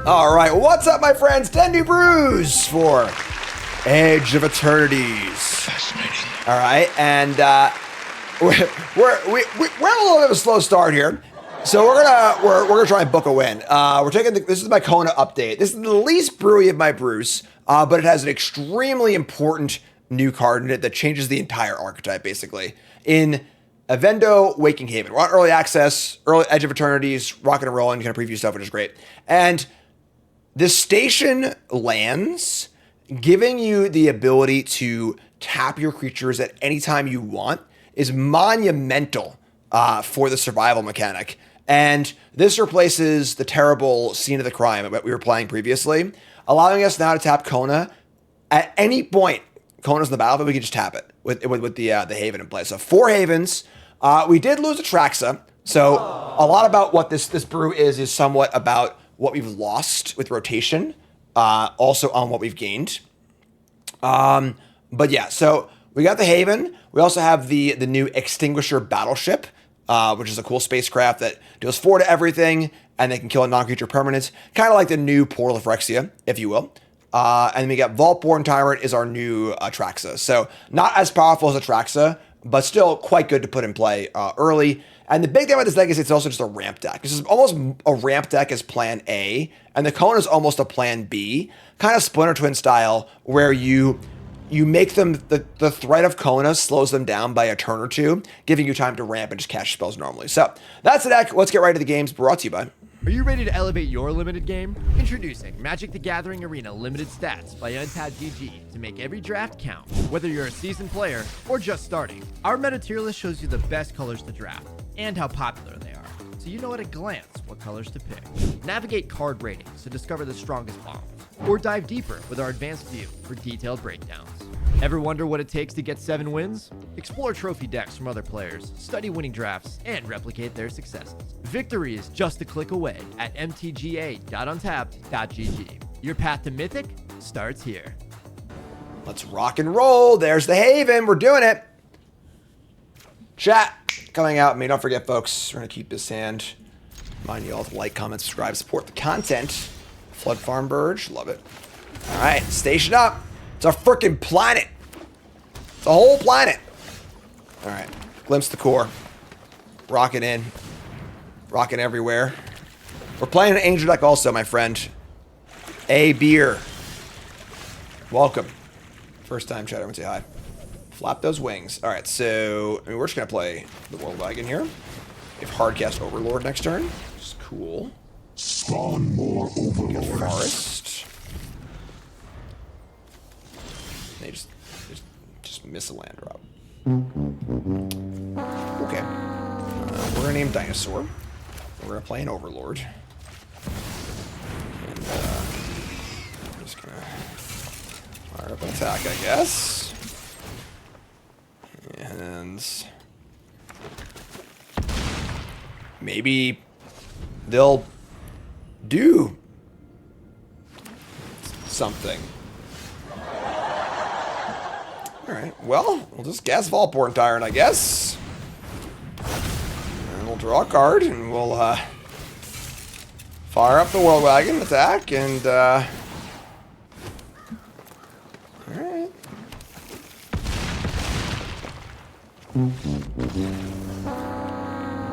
All right, what's up, my friends? 10 New Brews for Edge of Eternities. Fascinating. All right, and we're a little bit of a slow start here, so we're gonna try and book a win. We're taking this is my Kona update. This is the least brewy of my brews, but it has an extremely important new card in it that changes the entire archetype basically. In Avendo Waking Haven, we're on early access, early Edge of Eternities, rocking and rolling, kind of preview stuff, which is great, and the station lands, giving you the ability to tap your creatures at any time you want, is monumental for the survival mechanic. And this replaces the terrible Scene of the Crime that we were playing previously, allowing us now to tap Kona at any point. Kona's in the battlefield, we can just tap it with the Haven in place. So 4 Havens. We did lose a Traxa, so a lot about what this brew is somewhat about what we've lost with rotation, also on what we've gained. But yeah, so we got the Haven. We also have the new Extinguisher Battleship, which is a cool spacecraft that deals 4 to everything, and they can kill a non-creature permanent, kind of like the new Portal of Phyrexia, if you will. And then we got Vaultborn Tyrant is our new Traxa. So not as powerful as a Traxa, but still quite good to put in play early. And the big thing about this deck is it's also just a ramp deck. This is almost a ramp deck as plan A, and the Kona is almost a plan B, kind of Splinter Twin style, where you make them, the threat of Kona slows them down by a turn or two, giving you time to ramp and just cast spells normally. So that's the deck. Let's get right to the games. Brought to you by... Are you ready to elevate your limited game? Introducing Magic the Gathering Arena Limited Stats by untested to make every draft count. Whether you're a seasoned player or just starting, our meta tier list shows you the best colors to draft and how popular they are, so you know at a glance what colors to pick. Navigate card ratings to discover the strongest bombs, or dive deeper with our advanced view for detailed breakdowns. Ever wonder what it takes to get 7 wins? Explore trophy decks from other players, study winning drafts, and replicate their successes. Victory is just a click away at mtga.untapped.gg. Your path to Mythic starts here. Let's rock and roll. There's the Haven. We're doing it. Chat coming out. Don't forget, folks, we're going to keep this hand. Mind you all to like, comment, subscribe, support the content. Flood Farm Burge. Love it. All right. Station up. It's a freaking planet. It's a whole planet. All right. Glimpse the core. Rocking in. Rocking everywhere. We're playing an Angel deck also, my friend. A beer. Welcome. First time chat, everyone say hi. Flap those wings. All right, so we're just going to play the World Wagon here. We have Hardcast Overlord next turn, which is cool. Spawn more Overlords. Forest. They just miss a land drop. Okay. We're going to name Dinosaur. We're going to play an Overlord. And I'm just going to fire up an attack, I guess. And maybe they'll do something. Alright, well, we'll just gas Vaultborn Tyrant, I guess. And we'll draw a card, and we'll fire up the World Wagon, attack, and alright.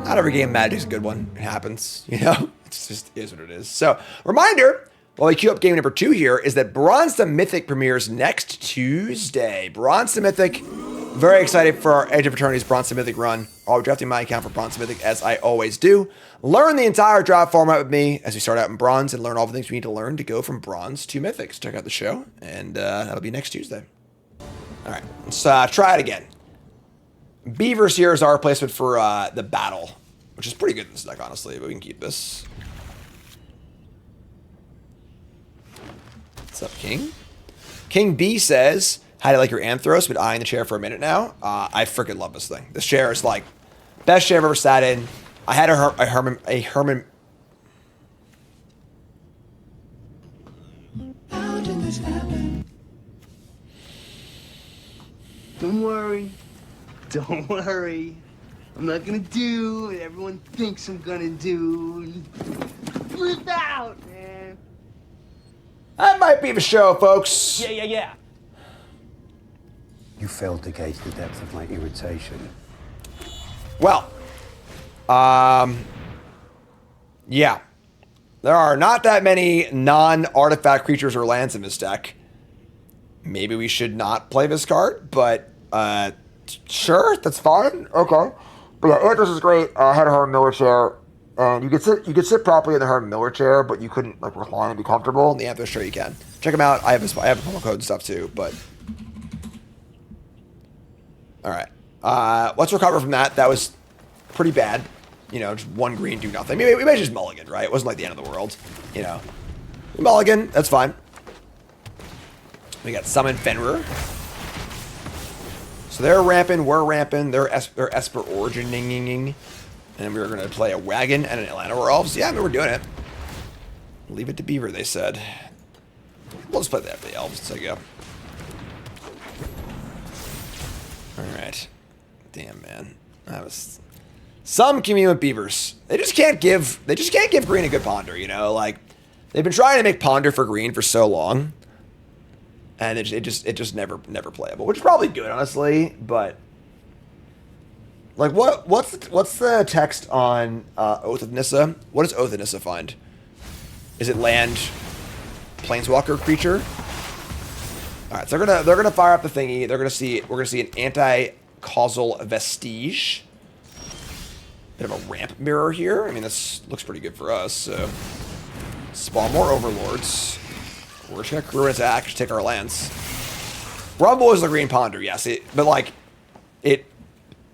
Not every game Magic's a good one. It happens, you know? It just is what it is. So, reminder, while we queue up game number 2 here, is that Bronze to Mythic premieres next Tuesday. Bronze to Mythic. Very excited for our Edge of Eternities Bronze to Mythic run. I'll be drafting my account for Bronze to Mythic, as I always do. Learn the entire draft format with me as we start out in Bronze and learn all the things we need to learn to go from Bronze to Mythic. So check out the show, and that'll be next Tuesday. All right, let's try it again. Beavers here is our replacement for the Battle, which is pretty good in this deck, honestly, but we can keep this. What's up, King? King B says, how do you like your Anthros? Been eyeing the chair for a minute now. I freaking love this thing. This chair is like best chair I've ever sat in. I had a Herman. How did this happen? Don't worry. Don't worry. I'm not gonna do what everyone thinks I'm gonna do. Flip out, man. That might be the show, folks. Yeah. You failed to gauge the depth of my irritation. Well, yeah. There are not that many non-artifact creatures or lands in this deck. Maybe we should not play this card, but sure, that's fine. Okay. But yeah, Andros is great. I had a Herman Miller chair, and you could sit properly in the Herman Miller chair, but you couldn't like recline and be comfortable. In the Andros, sure you can. Check them out. I have a promo code and stuff too, but all right. Let's recover from that. That was pretty bad. You know, just one green, do nothing. Maybe we may just mulligan, right? It wasn't like the end of the world. You know, mulligan, that's fine. We got Summon Fenrir. So they're ramping, we're ramping, they're Esper Origining. And we're going to play a wagon and an Atlanta Elves. Yeah, I mean, we're doing it. Leave it to Beaver, they said. We'll just play that for the Elves. So you go. Alright. Damn, man. That was some community with Beavers. They just can't give green a good ponder, you know? Like, they've been trying to make ponder for green for so long. And it just never playable, which is probably good, honestly. But like, what's the text on Oath of Nissa? What does Oath of Nissa find? Is it land, planeswalker creature? All right, so they're gonna fire up the thingy. We're gonna see an anti-causal vestige. Bit of a ramp mirror here. I mean, this looks pretty good for us. So spawn more overlords. We're just gonna crew and attack, just take our lands. Rumble is the green ponder, yes. But like, it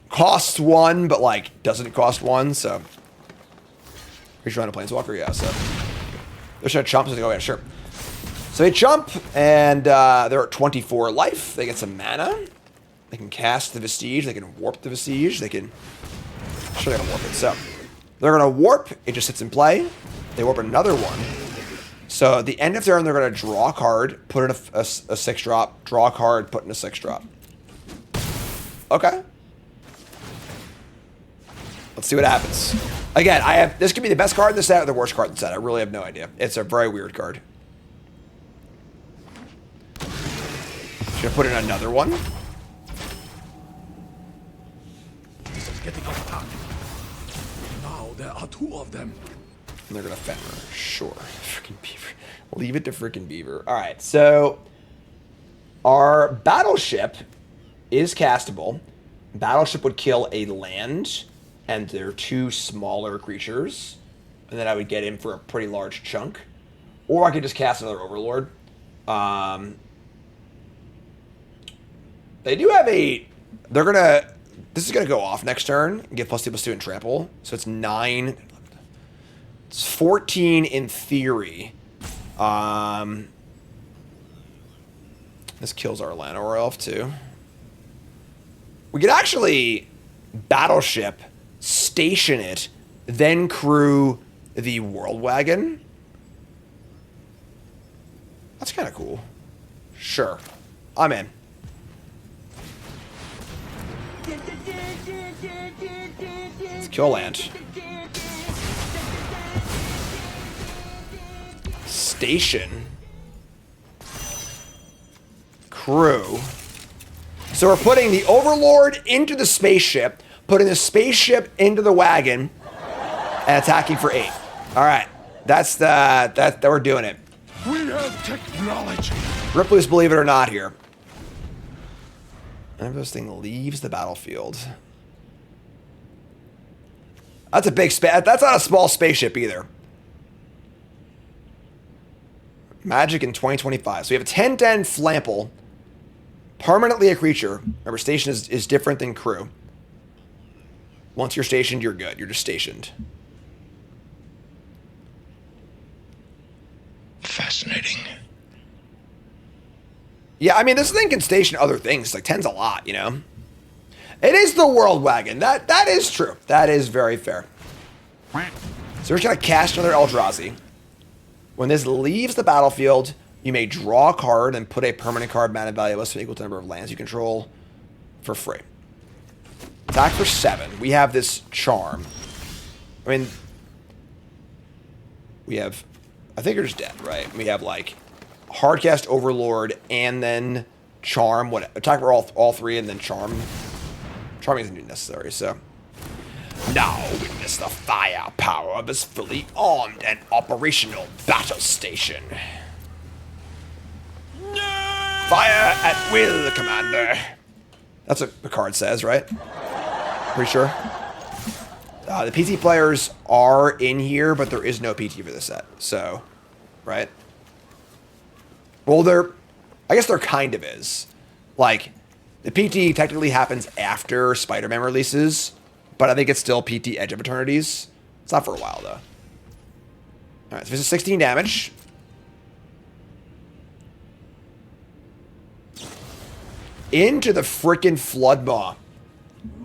costs one, but like doesn't cost one. So you're trying to planeswalker, yeah. So they're trying to chump. So they go, yeah, sure. So they chump, and they're at 24 life. They get some mana. They can cast the Vestige. They can warp the Vestige. They can. Sure, they're gonna warp it. So they're gonna warp. It just sits in play. They warp another one. So at the end of turn, they're going to draw a card, put in a 6-drop, draw a card, put in a 6-drop. Okay. Let's see what happens. Again, this could be the best card in the set or the worst card in the set. I really have no idea. It's a very weird card. Should I put in another one? This is getting out of hand. Now there are two of them. And they're going to Fenrir. Sure. Freaking Beaver. Leave it to freaking Beaver. All right, so our Battleship is castable. Battleship would kill a land, and they're two smaller creatures. And then I would get in for a pretty large chunk. Or I could just cast another Overlord. They do have a... They're going to... This is going to go off next turn. Get +2/+2 and trample. So it's 9... It's 14 in theory. This kills our Llanowar Elf too. We could actually Battleship, station it, then crew the World Wagon. That's kind of cool. Sure. I'm in. Let's kill land. Station. Crew. So we're putting the Overlord into the spaceship, putting the spaceship into the wagon, and attacking for 8. All right. That's we're doing it. We have technology. Ripley's Believe It or Not here. And this thing leaves the battlefield. That's a big that's not a small spaceship either. Magic in 2025. So we have a 10/10 Flample. Permanently a creature. Remember, station is different than crew. Once you're stationed, you're good. You're just stationed. Fascinating. Yeah, I mean, this thing can station other things. Like 10's a lot, you know? It is the World Wagon. That is true. That is very fair. So we're just going to cast another Eldrazi. When this leaves the battlefield, you may draw a card and put a permanent card mana value less than equal to the number of lands you control for free. Attack for 7. We have this charm. I mean, we have, I think you're just dead, right? We have like Hardcast, Overlord, and then Charm. What attack for all 3, and then Charm. Charming isn't necessary, so. Now witness the firepower of this fully armed and operational battle station. Fire at will, Commander. That's what the card says, right? Pretty sure. The PT players are in here, but there is no PT for this set. So, right? Well, I guess there kind of is. Like, the PT technically happens after Spider-Man releases, but I think it's still PT Edge of Eternities. It's not for a while, though. Alright, so this is 16 damage. Into the frickin' Flood Maw.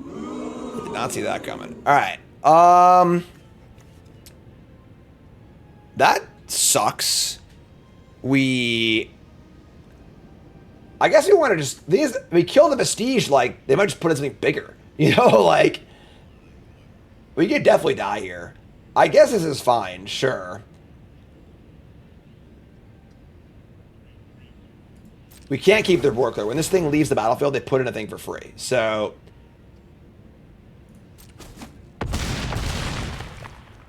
Did not see that coming. Alright. That sucks. I guess we want to just... we kill the Vestige, like, they might just put in something bigger. You know, like... we could definitely die here. I guess this is fine, sure. We can't keep their board clear. When this thing leaves the battlefield, they put in a thing for free. So...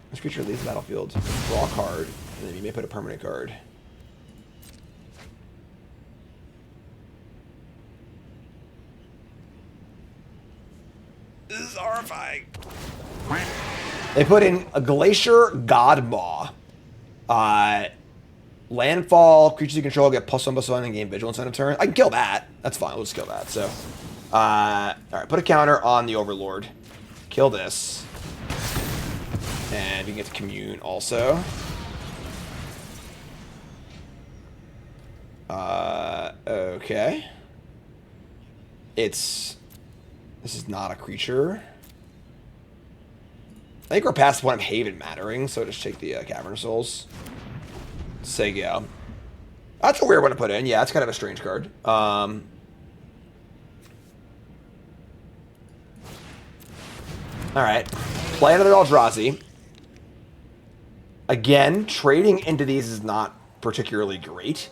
this creature leaves the battlefield. Draw a card. And then you may put a permanent card. This is horrifying. They put in a Glacier Godmaw. Landfall, creatures you control get +1/+1 and gain vigilance on a turn. I can kill that. That's fine. We'll just kill that. So, alright, put a counter on the Overlord. Kill this. And you can get to commune also. Okay. This is not a creature. I think we're past the point of Haven mattering, so just take the Cavern Souls. Say go. That's a weird one to put in. Yeah, it's kind of a strange card. Alright. Play another Eldrazi. Again, trading into these is not particularly great.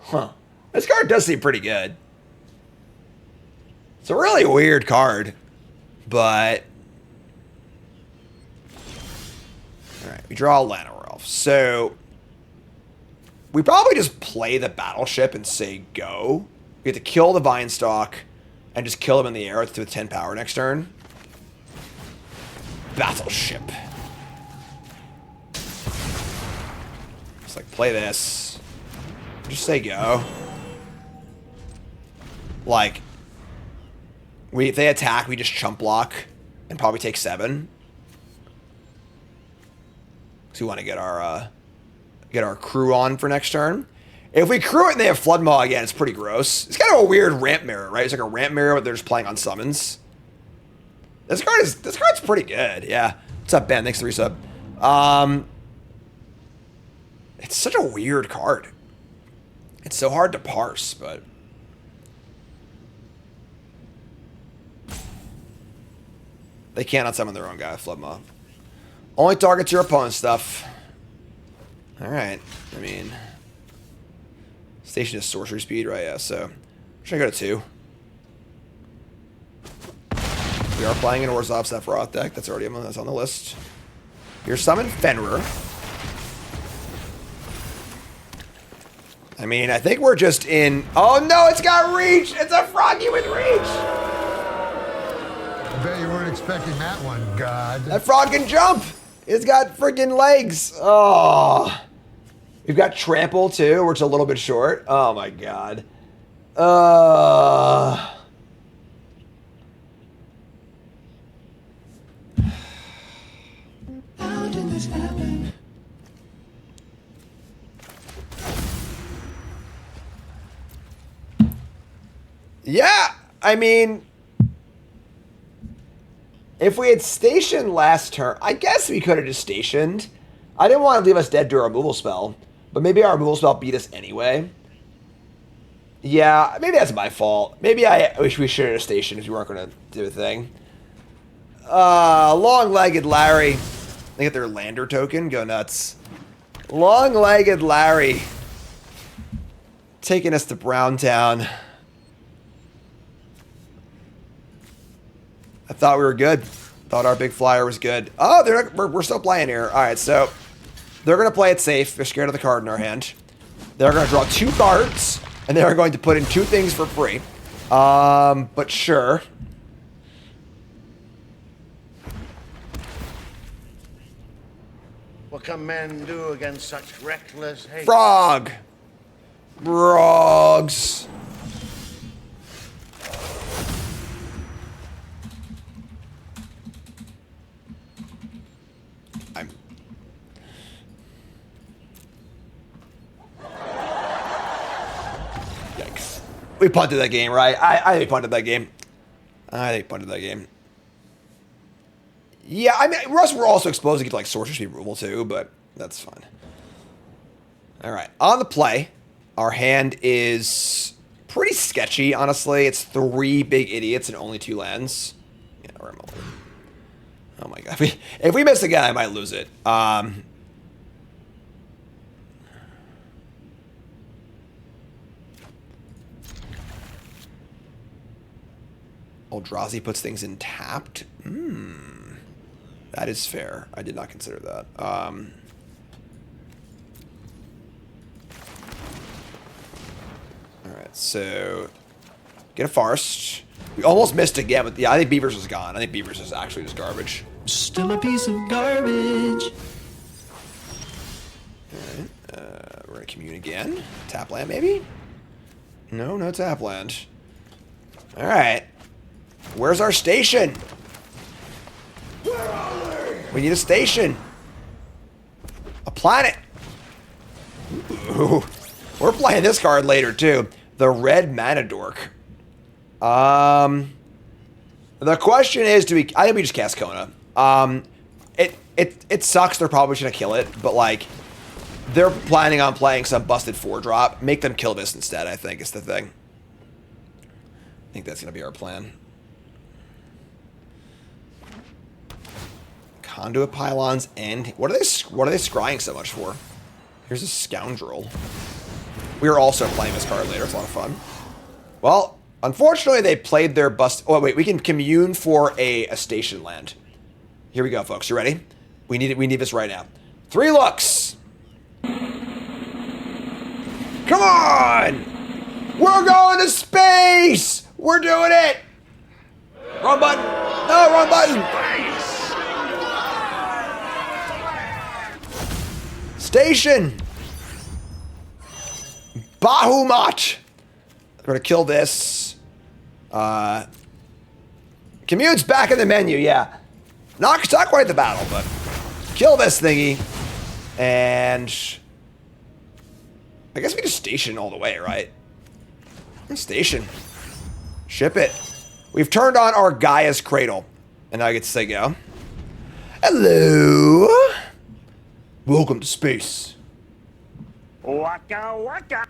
Huh. This card does seem pretty good. It's a really weird card, but... alright, we draw a Llanowar. So, we probably just play the Battleship and say go. We have to kill the Vinestalk and just kill him in the air with 10 power next turn. Battleship. Just like play this. Just say go. Like, if they attack, we just chump block and probably take 7. So we want to get our crew on for next turn. If we crew it and they have Flood Maw again, it's pretty gross. It's kind of a weird ramp mirror, right? It's like a ramp mirror, but they're just playing on summons. This card's pretty good. Yeah. What's up, Ben? Thanks for the resub. It's such a weird card. It's so hard to parse, but they cannot summon their own guy with Flood Maw. Only targets your opponent's stuff. Alright. I mean, station is sorcery speed, right? Yeah, so should I go to 2? We are playing an Orzhov Sephiroth deck. That's already that's on the list. Your summon Fenrir. I mean, I think we're just in... oh no, it's got reach! It's a Froggy with reach! I bet you weren't expecting that one, God. That frog can jump! It's got freaking legs! Oh. We've got Trample too, which is a little bit short. Oh my god. How did this happen? Yeah, I mean, if we had stationed last turn, I guess we could have just stationed. I didn't want to leave us dead to our removal spell, but maybe our removal spell beat us anyway. Yeah, maybe that's my fault. Maybe I wish we shared a station if you weren't going to do a thing. Long-legged Larry. They get their lander token. Go nuts. Long-legged Larry. Taking us to Browntown. I thought we were good. Thought our big flyer was good. Oh, we're still playing here. All right, so they're going to play it safe. They're scared of the card in our hand. They're going to draw 2 cards, and they're going to put in 2 things for free. But sure. What can men do against such reckless hate? Frog. Frogs. Yikes. We punted that game, right? I think we punted that game. Yeah, I mean, Russ, we're also exposed to get like sorcery removal too, but that's fine. All right, on the play, our hand is pretty sketchy, honestly. It's 3 big idiots and only 2 lands. Yeah, oh my god, if we miss again, I might lose it. Eldrazi puts things in tapped. That is fair. I did not consider that. All right, so get a Forest. We almost missed again, but yeah, I think Beavers is gone. I think Beavers is actually just garbage. Still a piece of garbage. All right, we're gonna commune again. Tap land, maybe? No tap land. All right, where's our station? We need a station. A planet. Ooh. We're playing this card later, too. The Red Mana Dork. The question is, I think we just cast Kona. It sucks. They're probably just going to kill it. But, like, they're planning on playing some busted 4-drop. Make them kill this instead, I think, is the thing. I think that's going to be our plan. Conduit pylons and what are they scrying so much for? Here's a scoundrel. We are also playing this card later. It's a lot of fun. Well, unfortunately, they played their bust. Oh wait, we can commune for a station land. Here we go, folks. You ready? We need it. We need this right now. 3 looks. Come on! We're going to space. We're doing it. Wrong button. No, wrong button. Station! Bahamut! We're gonna kill this. Commute's back in the menu, yeah. Not quite the battle, but kill this thingy. And I guess we just station all the way, right? Station. Ship it. We've turned on our Gaia's Cradle. And now I get to say go. Hello. Welcome to space. Waka waka.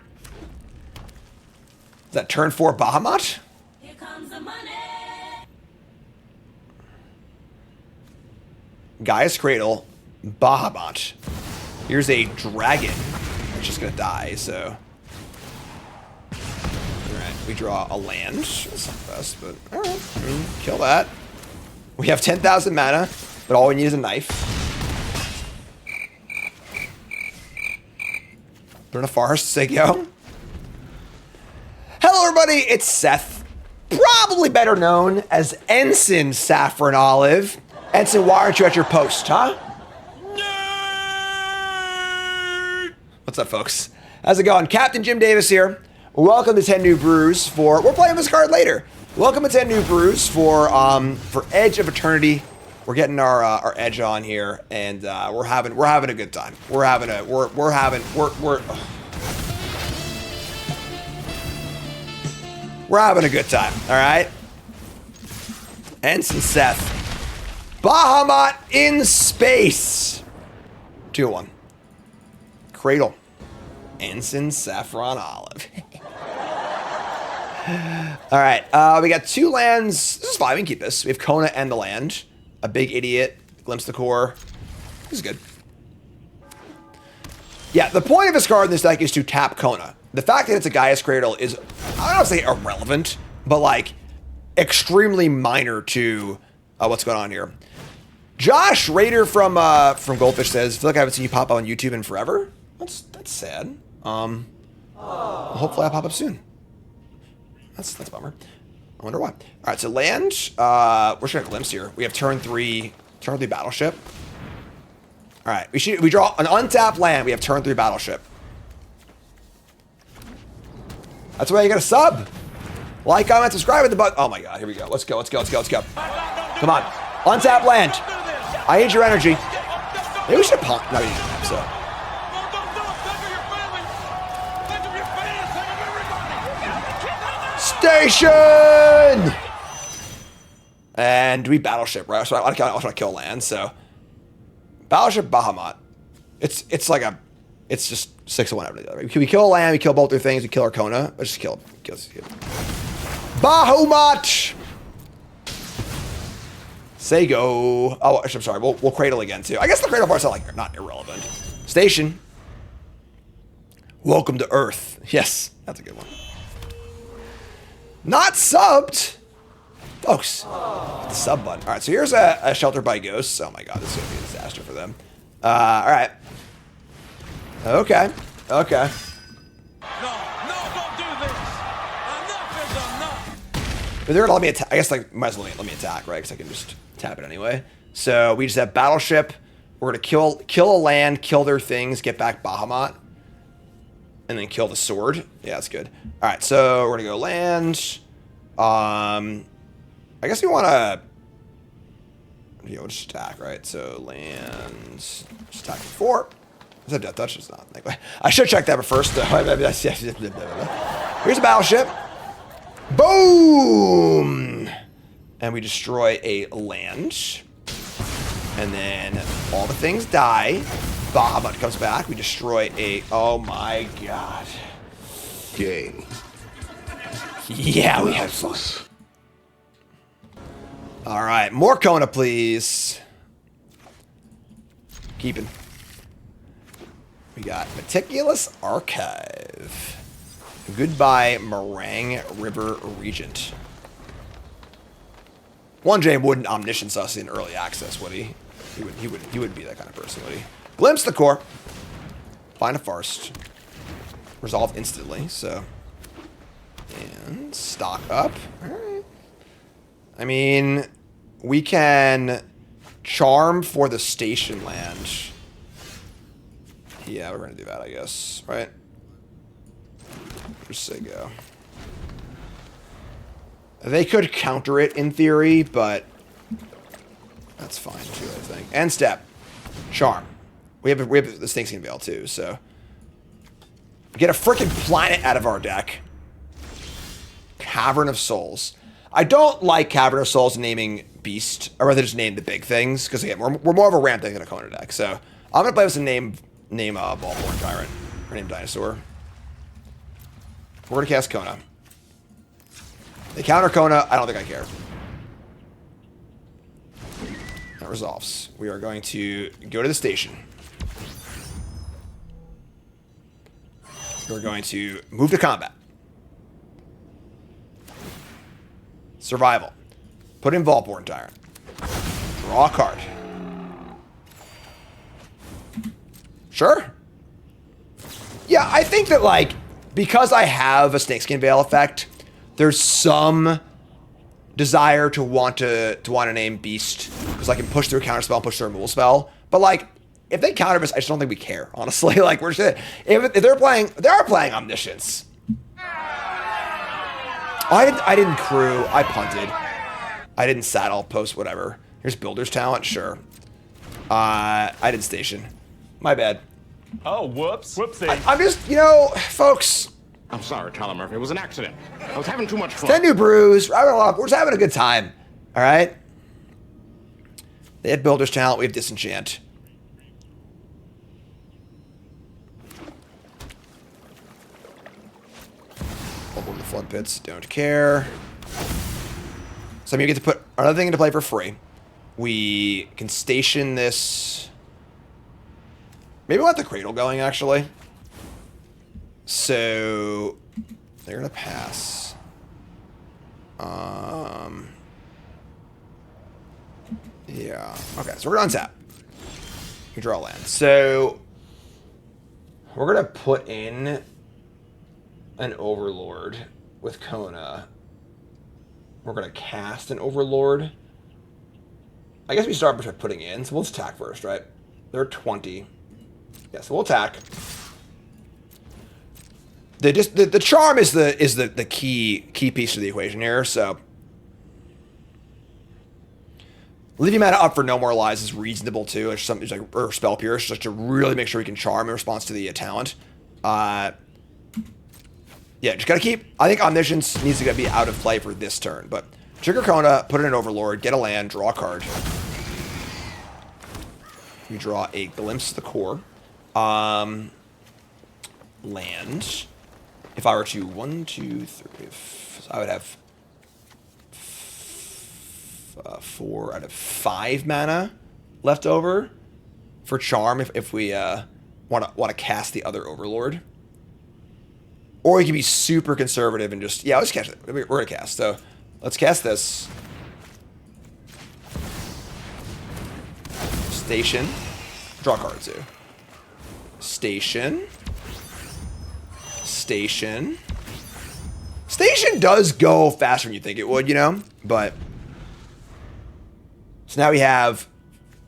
Is that turn 4 Bahamut? Here comes the money. Gaia's Cradle, Bahamut. Here's a dragon. It's just gonna die, so. Alright, we draw a land. That's not the best, but alright. Kill that. We have 10,000 mana, but all we need is a knife. Burn a forest, say go. Hello, everybody. It's Seth, probably better known as Ensign Saffron Olive. Ensign, why aren't you at your post, huh? What's up, folks? How's it going? Captain Jim Davis here. Welcome to 10 New Brews for. We're playing this card later. Welcome to 10 New Brews for Edge of Eternity. We're getting our edge on here, and we're having a good time. We're having a good time. All right. Ensign Seth, Bahamut in space. 2-1. Cradle. Ensign Saffron Olive. All right, we got 2 lands. This is fine. We can keep this. We have Kona and the land. A big idiot. Glimpse the core. This is good. Yeah, the point of this card in this deck is to tap Kona. The fact that it's a Gaia's Cradle is, I don't want to say irrelevant, but like extremely minor to what's going on here. Josh Rader from Goldfish says, "Feel like I haven't seen you pop up on YouTube in forever." That's sad. Hopefully I pop up soon. That's a bummer. I wonder why. All right, so land. We're just gonna glimpse here. We have turn 3 Battleship. All right, we draw an untapped land. We have turn 3 Battleship. That's why you gotta sub. Like, comment, subscribe at the button. Oh my god, here we go. Let's go. Come on. Untap land. I need your energy. Maybe we should pump. No, we need to so. Station! And we Battleship, right? So I want to kill land, so. Battleship Bahamut. It's just 6 of one after the other. We kill a land, we kill both their things, we kill our Kona. Let's just kill Bahamut! Say go. Oh, I'm sorry. We'll cradle again too. I guess the cradle part's not irrelevant. Station. Welcome to Earth. Yes, that's a good one. Not subbed, folks. The sub button. All right, so here's a Shelter by Ghosts. Oh my god, this is gonna be a disaster for them. All right. Okay. No, don't do this. Enough is enough. But they're gonna let me attack. I guess might as well let me attack, right? Because I can just tap it anyway. So we just have Battleship. We're gonna kill a land, kill their things, get back Bahamut, and then kill the sword. Yeah, that's good. All right, so we're gonna go land. I guess we want to. We'll just attack, right? So land, just attack for 4. Is that death touch? It's not. I should check that first. Here's a Battleship. Boom! And we destroy a land. And then all the things die. Bahamut comes back. We destroy a... Oh my god. Game. Yeah, we had fun. All right, more Kona, please. Keeping. We got Meticulous Archive. Goodbye, Meringue River Regent. 1J wouldn't Omniscience us in early access, would he? He wouldn't be that kind of person, would he? Glimpse the core. Find a Farce. Resolve instantly, so. And stock up. All right. I mean, we can charm for the station land. Yeah, we're gonna do that, I guess, right? Just say go. They could counter it in theory, but that's fine too, I think. End step, charm. We have the Snakeskin Veil too, so get a freaking planet out of our deck. Cavern of Souls. I don't like Cavern of Souls naming Beast, or rather just name the big things, because again, we're more of a ramp deck than a Kona deck. So I'm gonna play with some name Ballborn Tyrant, or name Dinosaur. We're gonna cast Kona. They counter Kona, I don't think I care. That resolves. We are going to go to the station. We're going to move to combat. Survival. Put in Vaultborn Tyrant. Draw a card. Sure. Yeah, I think that, like, because I have a Snakeskin Veil effect, there's some desire to want to name Beast, because I can push through a counter spell and push through a removal spell. But, like, if they counter us, I just don't think we care, honestly. Like, we're just, if they are playing Omniscience. I didn't crew. I punted. I didn't saddle, post, whatever. Here's Builder's Talent, sure. I didn't station. My bad. Oh, whoops. Whoopsie. I'm just, folks. I'm sorry, Tyler Murphy. It was an accident. I was having too much fun. 10 New Brews. We're just having a good time. All right? They had Builder's Talent. We have Disenchant. Over the flood pits. Don't care. So you get to put another thing into play for free. We can station this. Maybe we'll have the cradle going, actually. So they're going to pass. Yeah. Okay, so we're going to untap. You draw land. So we're going to put in an Overlord with Kona. We're going to cast an Overlord. I guess we start by putting in. So we'll just attack first, right? They're 20. Yeah, so we'll attack. The charm is the key piece of the equation here, so leaving mana up for no more lies is reasonable too. It's something like or spell pierce, just to really make sure we can charm in response to the talent. Yeah, just gotta keep. I think Omniscience needs to be out of play for this turn, but trigger Kona, put in an Overlord, get a land, draw a card. We draw a Glimpse of the Core. Land. If I were to 1, 2, 3, I would have 4 out of 5 mana left over for charm if we want to cast the other Overlord. Or we can be super conservative and just let's cast it. We're gonna cast. So let's cast this. Station. Draw a card too. Station. Station. Station does go faster than you think it would, you know? But so now we have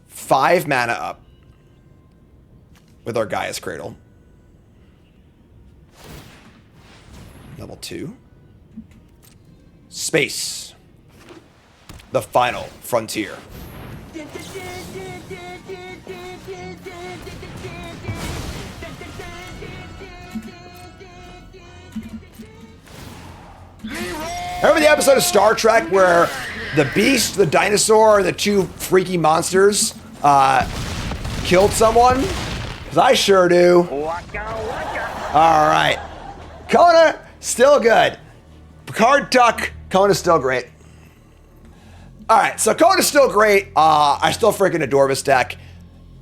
5 mana up with our Gaia's Cradle. Level 2. Space. The final frontier. Remember the episode of Star Trek where the beast, the dinosaur, and the 2 freaky monsters killed someone? Because I sure do. All right. Kona, still good. Picard Duck, Kona's still great. All right, so Kona's still great. I still freaking adore this deck.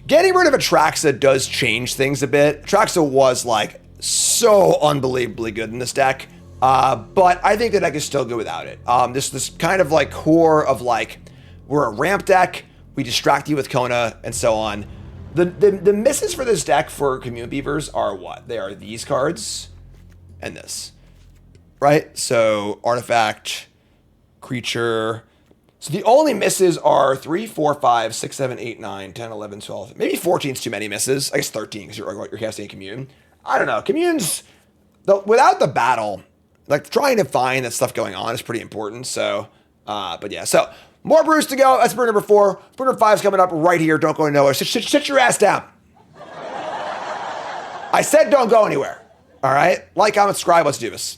Getting rid of Atraxa does change things a bit. Atraxa was like so unbelievably good in this deck. But I think the deck is still good without it. This kind of like core of like, we're a ramp deck, we distract you with Kona, and so on. The misses for this deck for Commune Beavers are what? They are these cards and this. Right? So, artifact, creature. So the only misses are 3, 4, 5, 6, 7, 8, 9, 10, 11, 12. Maybe 14 is too many misses. I guess 13 because you're casting a Commune. I don't know. Communes, without the battle, like trying to find that stuff going on is pretty important. So, but yeah. So more brews to go. That's brew number 4. Brew number 5 is coming up right here. Don't go nowhere. Sit your ass down. I said don't go anywhere. All right. Like, comment, subscribe. Let's do this.